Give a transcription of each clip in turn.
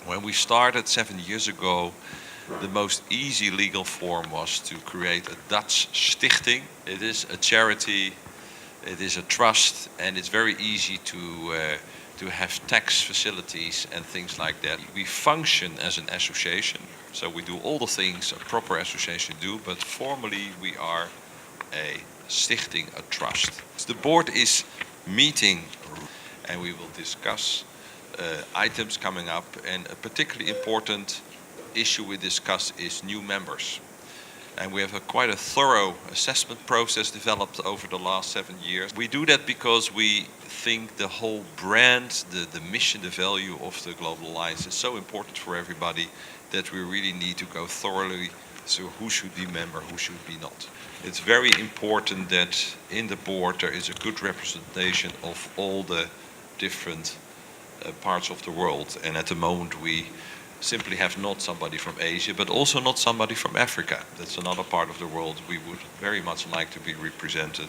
When we started 7 years ago, the most easy legal form was to create a Dutch stichting. It is a charity, it is a trust, and it's very easy to have tax facilities and things like that. We function as an association, so we do all the things a proper association do, but formally we are a stichting, a trust. The board is meeting and we will discuss items coming up, and a particularly important issue we discuss is new members. And we have quite a thorough assessment process developed over the last 7 years. We do that because we think the whole brand, the mission, the value of the Global Alliance is so important for everybody that we really need to go thoroughly through who should be member, who should be not. It's very important that in the board there is a good representation of all the different parts of the world. And at the moment we simply have not somebody from Asia, but also not somebody from Africa. That's another part of the world we would very much like to be represented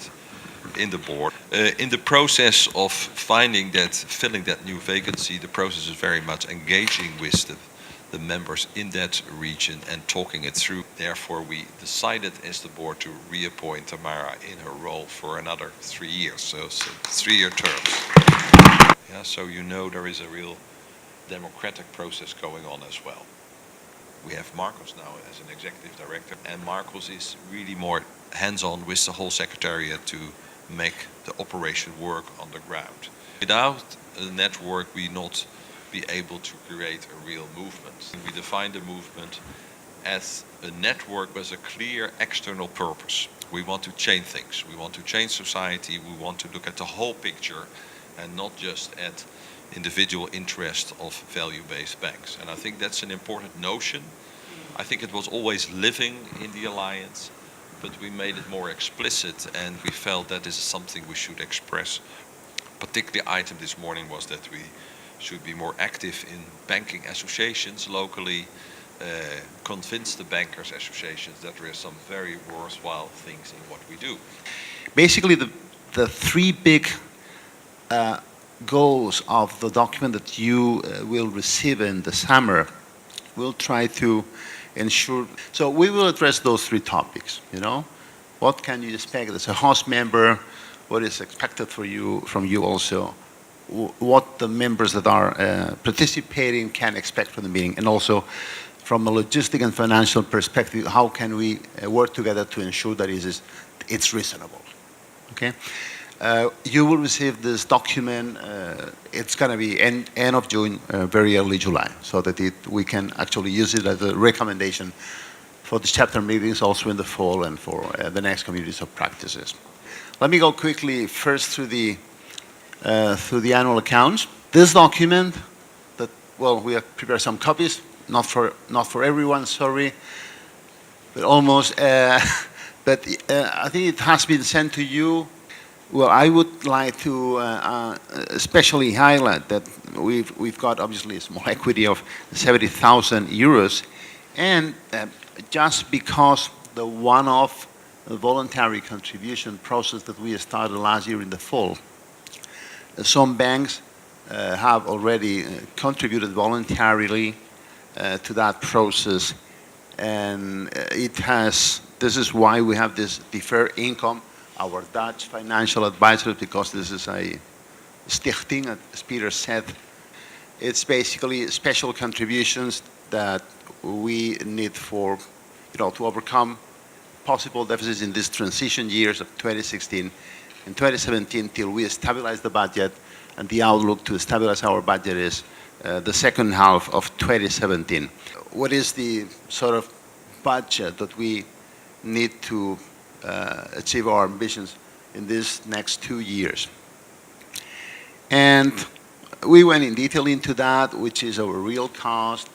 in the board. In the process of filling that new vacancy, the process is very much engaging with the members in that region and talking it through. Therefore, we decided as the board to reappoint Tamara in her role for another 3 years, so 3-year terms. Yeah, so you know there is a real democratic process going on as well. We have Marcos now as an executive director, and Marcos is really more hands-on with the whole secretariat to make the operation work on the ground. Without a network, we not be able to create a real movement. We define the movement as a network with a clear external purpose. We want to change things. We want to change society. We want to look at the whole picture and not just at individual interest of value-based banks. And I think that's an important notion. I think it was always living in the alliance, but we made it more explicit, and we felt that this is something we should express. Particular item this morning was that we should be more active in banking associations locally, convince the bankers associations that there are some very worthwhile things in what we do. Basically, the three big goals of the document that you will receive in the summer, we'll try to ensure. So we will address those three topics. What can you expect as a host member? What is expected from you also? What the members that are participating can expect from the meeting, and also from a logistic and financial perspective, how can we work together to ensure that it's reasonable? Okay. You will receive this document, it's going to be end of June, very early July, so that we can actually use it as a recommendation for the chapter meetings also in the fall and for the next communities of practices. Let me go quickly first through the annual accounts. This document, we have prepared some copies, not for everyone, sorry, but almost. But I think it has been sent to you. Well, I would like to especially highlight that we've got obviously a small equity of 70,000 euros, and just because the one-off voluntary contribution process that we started last year in the fall, some banks have already contributed voluntarily to that process, and this is why we have this deferred income. Our Dutch financial advisors, because this is a stichting, as Peter said, it's basically special contributions that we need for, to overcome possible deficits in these transition years of 2016 and 2017 till we stabilize the budget, and the outlook to stabilize our budget is the second half of 2017. What is the sort of budget that we need to achieve our ambitions in these next 2 years? And we went in detail into that, which is our real cost,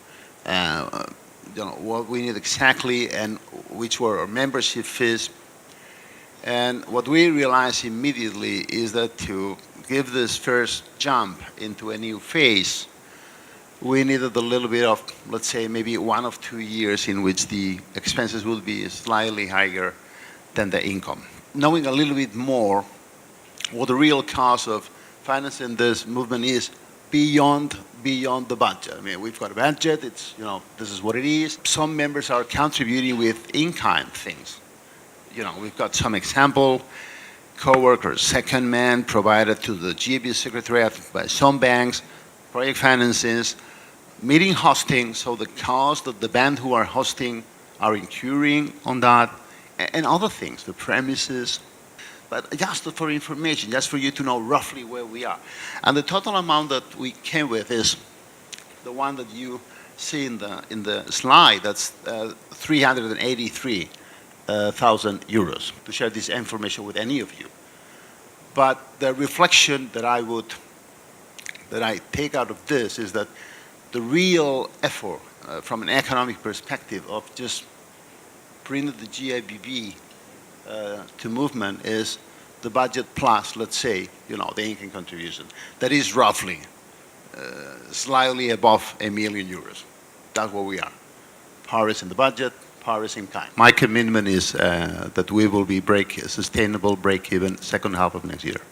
what we need exactly, and which were our membership fees. And what we realized immediately is that to give this first jump into a new phase, we needed a little bit of, let's say, maybe 1 or 2 years in which the expenses will be slightly higher than the income. Knowing a little bit more, what the real cost of financing this movement is beyond the budget. I mean, we've got a budget. It's, you know, this is what it is. Some members are contributing with in-kind things. You know, we've got some example. Co-workers, second man provided to the GAB Secretariat by some banks, project finances, meeting hosting, so the cost that the band who are hosting are incurring on that, and other things, the premises. But just for information, just for you to know roughly where we are. And the total amount that we came with is the one that you see in the slide. That's 383,000 euros to share this information with any of you. But the reflection that I take out of this is that the real effort from an economic perspective of just bringing the GIBB to movement is the budget plus, let's say, you know, the income contribution. That is roughly slightly above €1 million. That's where we are. Power is in the budget, power is in kind. My commitment is that we will be sustainable break-even second half of next year.